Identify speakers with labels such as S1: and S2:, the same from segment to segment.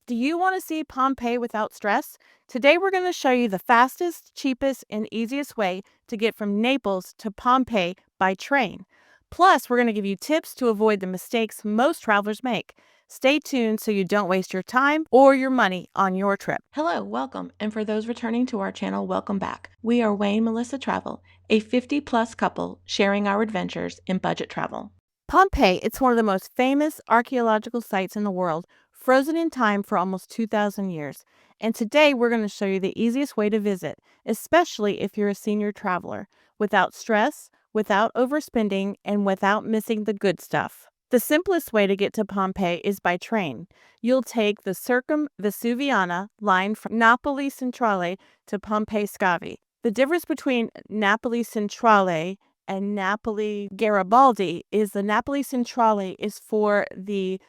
S1: Do you want to see Pompeii without stress? Today we're going to show you the fastest, cheapest, and easiest way to get from Naples to Pompeii by train. Plus, we're going to give you tips to avoid the mistakes most travelers make. Stay tuned so you don't waste your time or your money on your trip.
S2: Hello, welcome, and for those returning to our channel, welcome back. We are Wayne Melissa Travel, a 50-plus couple sharing our adventures in budget travel.
S1: Pompeii, it's one of the most famous archaeological sites in the world, frozen in time for almost 2,000 years. And today we're going to show you the easiest way to visit, especially if you're a senior traveler, without stress, without overspending, and without missing the good stuff. The simplest way to get to Pompeii is by train. You'll take the Circumvesuviana line from Napoli Centrale to Pompeii Scavi. The difference between Napoli Centrale and Napoli Garibaldi is the Napoli Centrale is for the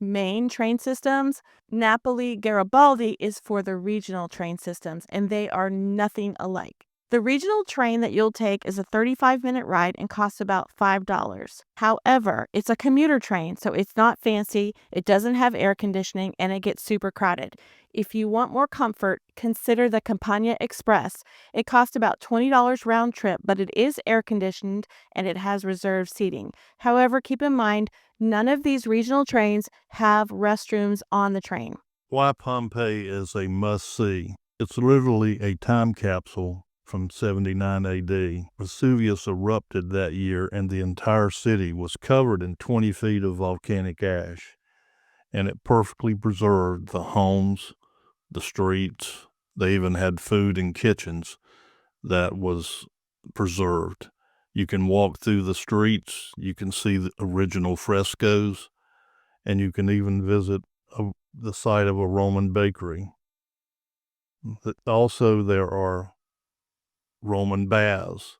S1: main train systems. Napoli Garibaldi is for the regional train systems, and they are nothing alike. The regional train that you'll take is a 35-minute ride and costs about $5. However, it's a commuter train, so it's not fancy, it doesn't have air conditioning, and it gets super crowded. If you want more comfort, consider the Campania Express. It costs about $20 round trip, but it is air conditioned and it has reserved seating. However, keep in mind, none of these regional trains have restrooms on the train.
S3: Why Pompeii is a must-see. It's literally a time capsule from 79 AD. Vesuvius erupted that year and the entire city was covered in 20 feet of volcanic ash. And it perfectly preserved the homes, the streets. They even had food in kitchens that was preserved. You can walk through the streets, you can see the original frescoes, and you can even visit the site of a Roman bakery. Also, there are Roman baths.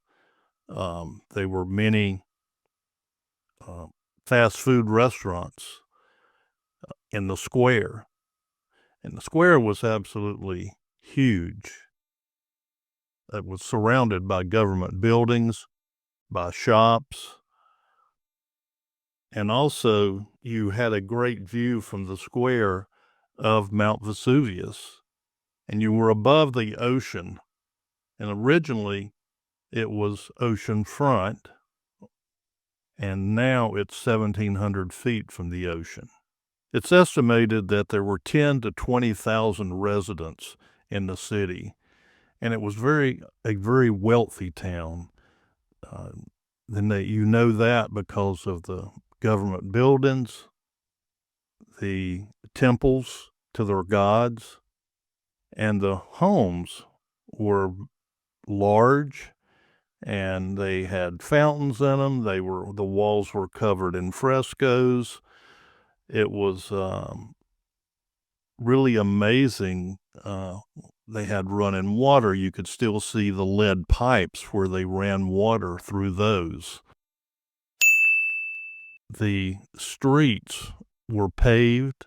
S3: There were many fast food restaurants in the square. And the square was absolutely huge. It was surrounded by government buildings, by shops. And also, you had a great view from the square of Mount Vesuvius. And you were above the ocean. And originally, it was ocean front, and now it's 1,700 feet from the ocean. It's estimated that there were 10 to 20,000 residents in the city, and it was a very wealthy town. You know that because of the government buildings, the temples to their gods, and the homes were large, and they had fountains in them. The walls were covered in frescoes. It was really amazing. They had running water. You could still see the lead pipes where they ran water through those. The streets were paved.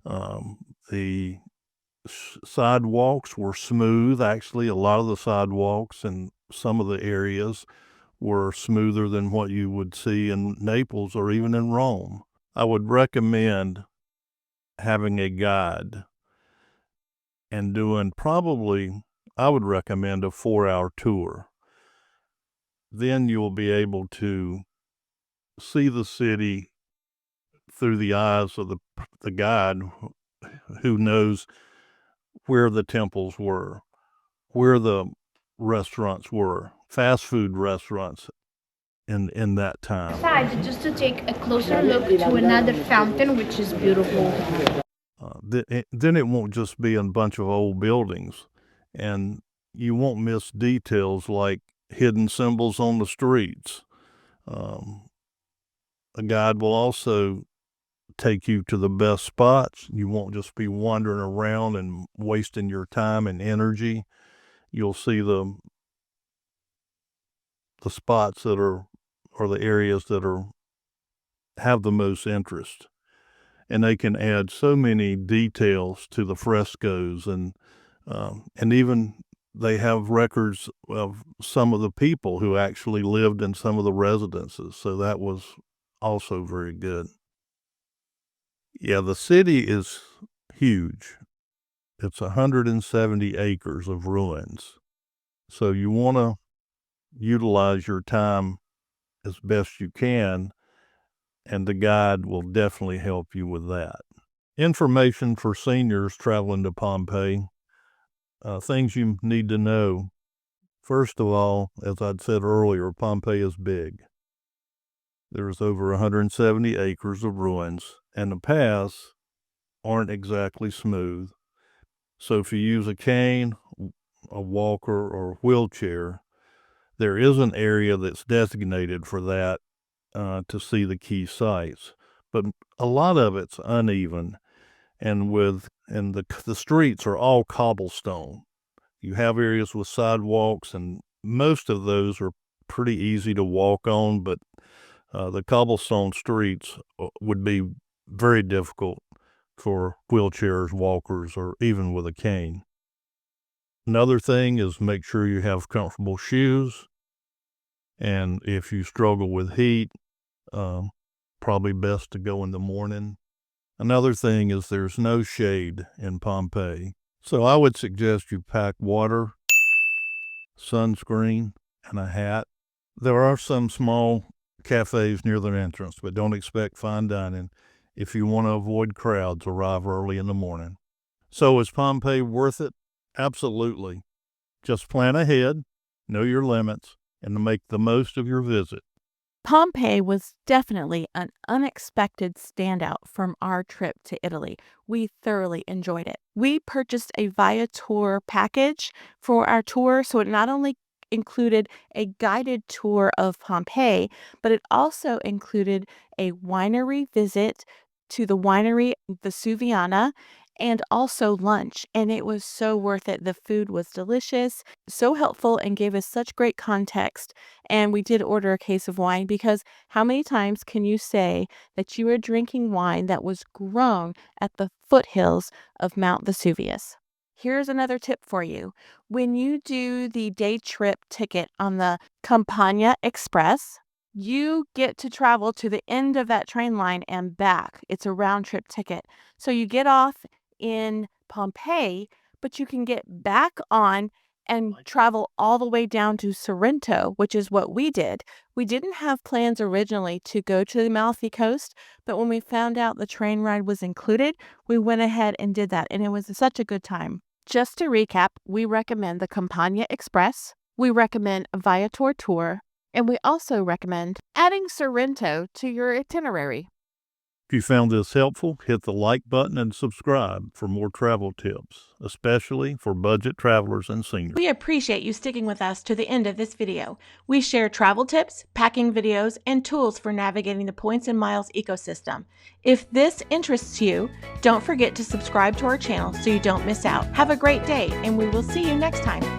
S3: The sidewalks were smooth. Actually, a lot of the sidewalks in some of the areas were smoother than what you would see in Naples or even in Rome. I would recommend having a guide and I would recommend a 4-hour tour. Then you'll be able to see the city through the eyes of the guide who knows where the temples were, where the restaurants were, fast food restaurants in that time.
S4: Decided just to take a closer look to another fountain, which is beautiful.
S3: Then it won't just be a bunch of old buildings, and you won't miss details like hidden symbols on the streets. A guide will also take you to the best spots. You won't just be wandering around and wasting your time and energy. You'll see the spots that are the areas that have the most interest. And they can add so many details to the frescoes, and even they have records of some of the people who actually lived in some of the residences. So that was also very good. Yeah, the city is huge. It's 170 acres of ruins. So you want to utilize your time as best you can, and the guide will definitely help you with that. Information for seniors traveling to Pompeii, things you need to know. First of all, as I'd said earlier, Pompeii is big. There's over 170 acres of ruins, and the paths aren't exactly smooth. So if you use a cane, a walker, or a wheelchair, there is an area that's designated for that to see the key sites. But a lot of it's uneven, and the streets are all cobblestone. You have areas with sidewalks, and most of those are pretty easy to walk on, but the cobblestone streets would be very difficult for wheelchairs, walkers, or even with a cane. Another thing is make sure you have comfortable shoes, and if you struggle with heat, probably best to go in the morning. Another thing is there's no shade in Pompeii, so I would suggest you pack water, sunscreen, and a hat. There are some small cafes near the entrance, but don't expect fine dining. If you want to avoid crowds, arrive early in the morning. So is Pompeii worth it? Absolutely. Just plan ahead, know your limits, and make the most of your visit.
S1: Pompeii was definitely an unexpected standout from our trip to Italy. We thoroughly enjoyed it. We purchased a Viator package for our tour, so it not only included a guided tour of Pompeii, but it also included a winery visit to the winery Vesuviana and also lunch. And it was so worth it. The food was delicious, so helpful, and gave us such great context. And we did order a case of wine because how many times can you say that you are drinking wine that was grown at the foothills of Mount Vesuvius? Here's another tip for you. When you do the day trip ticket on the Campania Express, you get to travel to the end of that train line and back. It's a round trip ticket. So you get off in Pompeii, but you can get back on and travel all the way down to Sorrento, which is what we did. We didn't have plans originally to go to the Amalfi coast, but when we found out the train ride was included, we went ahead and did that, and it was such a good time. Just to recap, we recommend the Campania Express, we recommend a Viator tour, and we also recommend adding Sorrento to your itinerary.
S3: If you found this helpful, hit the like button and subscribe for more travel tips, especially for budget travelers and seniors.
S2: We appreciate you sticking with us to the end of this video. We share travel tips, packing videos, and tools for navigating the Points and Miles ecosystem. If this interests you, don't forget to subscribe to our channel so you don't miss out. Have a great day, and we will see you next time.